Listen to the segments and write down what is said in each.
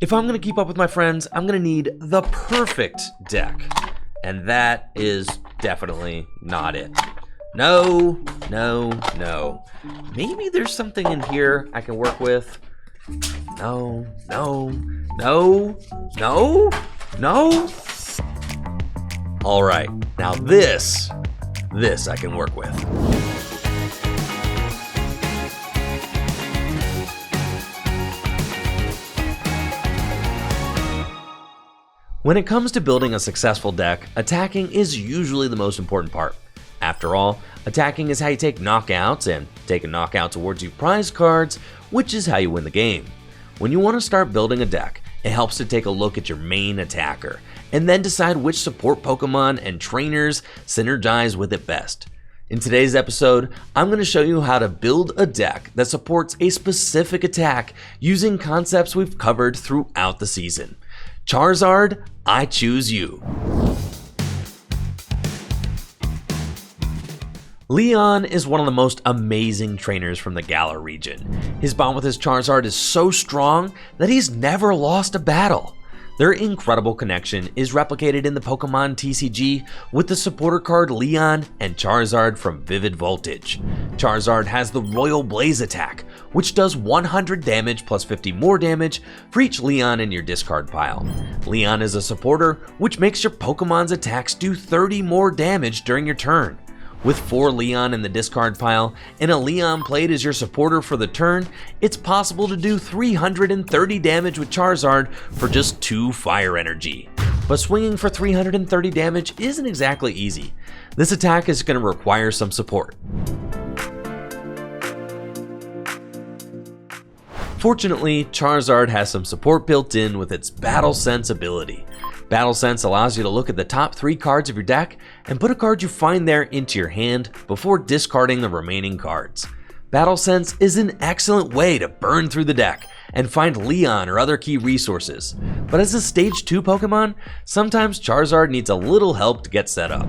If I'm going to keep up with my friends, I'm going to need the perfect deck. And that is definitely not it. No, no, no. Maybe there's something in here I can work with. No, no, no, no, no. All right, now this I can work with. When it comes to building a successful deck, attacking is usually the most important part. After all, attacking is how you take knockouts, and take a knockout towards you prize cards, which is how you win the game. When you want to start building a deck, it helps to take a look at your main attacker, and then decide which support Pokemon and trainers synergize with it best. In today's episode, I'm going to show you how to build a deck that supports a specific attack using concepts we've covered throughout the season. Charizard, I choose you. Leon is one of the most amazing trainers from the Galar region. His bond with his Charizard is so strong that he's never lost a battle. Their incredible connection is replicated in the Pokemon TCG with the supporter card Leon and Charizard from Vivid Voltage. Charizard has the Royal Blaze attack, which does 100 damage plus 50 more damage for each Leon in your discard pile. Leon is a supporter, which makes your Pokemon's attacks do 30 more damage during your turn. With 4 Leon in the discard pile and a Leon played as your supporter for the turn, it's possible to do 330 damage with Charizard for just 2 fire energy. But swinging for 330 damage isn't exactly easy. This attack is going to require some support. Fortunately, Charizard has some support built in with its Battle Sense ability. Battle Sense allows you to look at the top 3 cards of your deck and put a card you find there into your hand before discarding the remaining cards. Battle Sense is an excellent way to burn through the deck and find Leon or other key resources. But as a Stage 2 Pokemon, sometimes Charizard needs a little help to get set up.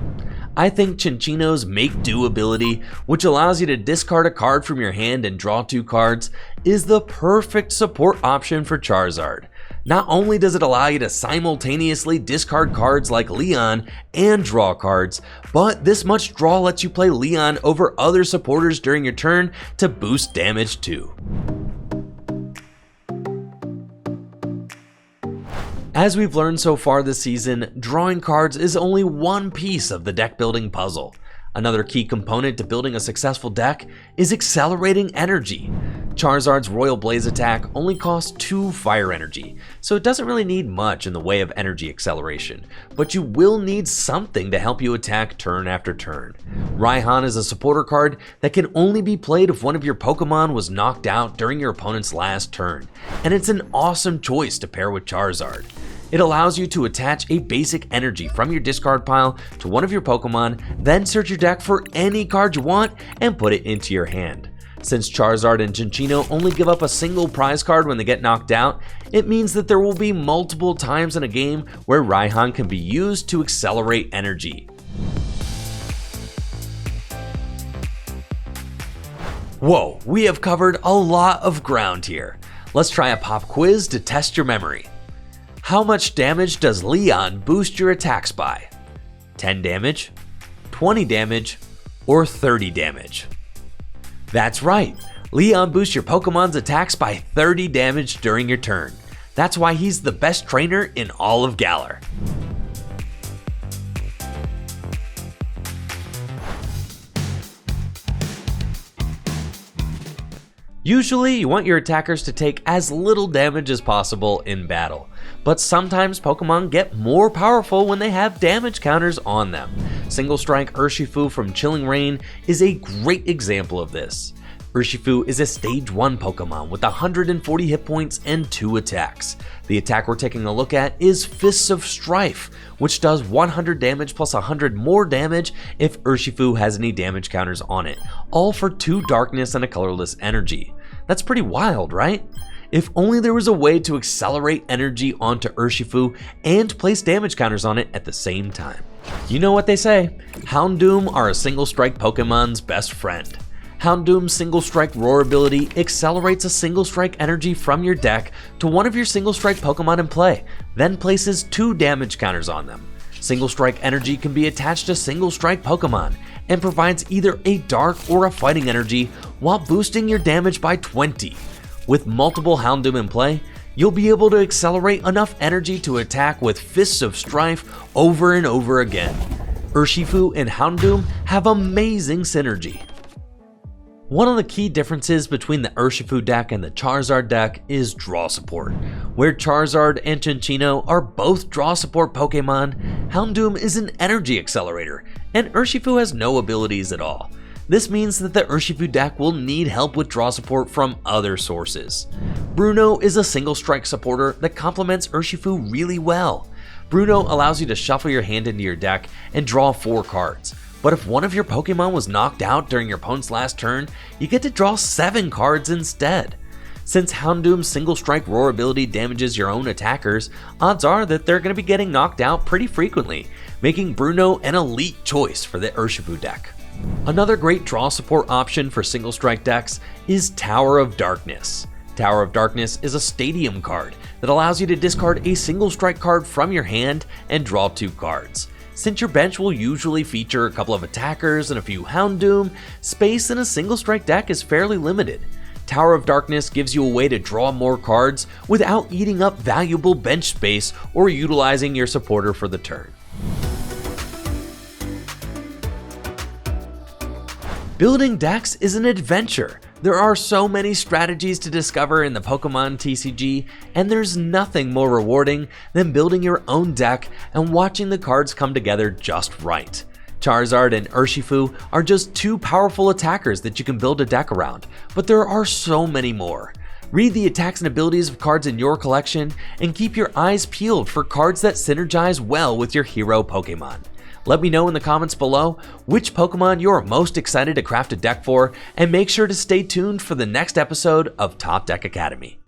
I think Cinccino's Make Do ability, which allows you to discard a card from your hand and draw 2 cards, is the perfect support option for Charizard. Not only does it allow you to simultaneously discard cards like Leon and draw cards, but this much draw lets you play Leon over other supporters during your turn to boost damage too. As we've learned so far this season, drawing cards is only one piece of the deck building puzzle. Another key component to building a successful deck is accelerating energy. Charizard's Royal Blaze attack only costs 2 fire energy, so it doesn't really need much in the way of energy acceleration, but you will need something to help you attack turn after turn. Raihan is a supporter card that can only be played if one of your Pokemon was knocked out during your opponent's last turn, and it's an awesome choice to pair with Charizard. It allows you to attach a basic energy from your discard pile to one of your Pokemon, then search your deck for any card you want and put it into your hand. Since Charizard and Cinccino only give up a single prize card when they get knocked out, it means that there will be multiple times in a game where Raihan can be used to accelerate energy. Whoa, we have covered a lot of ground here. Let's try a pop quiz to test your memory. How much damage does Leon boost your attacks by? 10 damage, 20 damage, or 30 damage? That's right, Leon boosts your Pokemon's attacks by 30 damage during your turn. That's why he's the best trainer in all of Galar. Usually, you want your attackers to take as little damage as possible in battle, but sometimes Pokemon get more powerful when they have damage counters on them. Single Strike Urshifu from Chilling Reign is a great example of this. Urshifu is a Stage 1 Pokemon with 140 hit points and 2 attacks. The attack we're taking a look at is Fists of Strife, which does 100 damage plus 100 more damage if Urshifu has any damage counters on it, all for 2 darkness and a colorless energy. That's pretty wild, right? If only there was a way to accelerate energy onto Urshifu and place damage counters on it at the same time. You know what they say, Houndoom are a single strike Pokemon's best friend. Houndoom's Single Strike Roar ability accelerates a Single Strike energy from your deck to one of your Single Strike Pokemon in play, then places 2 damage counters on them. Single Strike energy can be attached to Single Strike Pokemon and provides either a dark or a fighting energy while boosting your damage by 20. With multiple Houndoom in play, you'll be able to accelerate enough energy to attack with Fists of Strife over and over again. Urshifu and Houndoom have amazing synergy. One of the key differences between the Urshifu deck and the Charizard deck is draw support. Where Charizard and Cinccino are both draw support Pokemon, Houndoom is an energy accelerator, and Urshifu has no abilities at all. This means that the Urshifu deck will need help with draw support from other sources. Bruno is a single strike supporter that complements Urshifu really well. Bruno allows you to shuffle your hand into your deck and draw 4 cards. But if one of your Pokemon was knocked out during your opponent's last turn, you get to draw 7 cards instead. Since Houndoom's Single Strike Roar ability damages your own attackers, odds are that they're going to be getting knocked out pretty frequently, making Bruno an elite choice for the Urshifu deck. Another great draw support option for single strike decks is Tower of Darkness. Tower of Darkness is a stadium card that allows you to discard a single strike card from your hand and draw 2 cards. Since your bench will usually feature a couple of attackers and a few Houndoom, space in a single strike deck is fairly limited. Tower of Darkness gives you a way to draw more cards without eating up valuable bench space or utilizing your supporter for the turn. Building decks is an adventure. There are so many strategies to discover in the Pokemon TCG, and there's nothing more rewarding than building your own deck and watching the cards come together just right. Charizard and Urshifu are just 2 powerful attackers that you can build a deck around, but there are so many more. Read the attacks and abilities of cards in your collection, and keep your eyes peeled for cards that synergize well with your hero Pokemon. Let me know in the comments below which Pokemon you're most excited to craft a deck for, and make sure to stay tuned for the next episode of Top Deck Academy.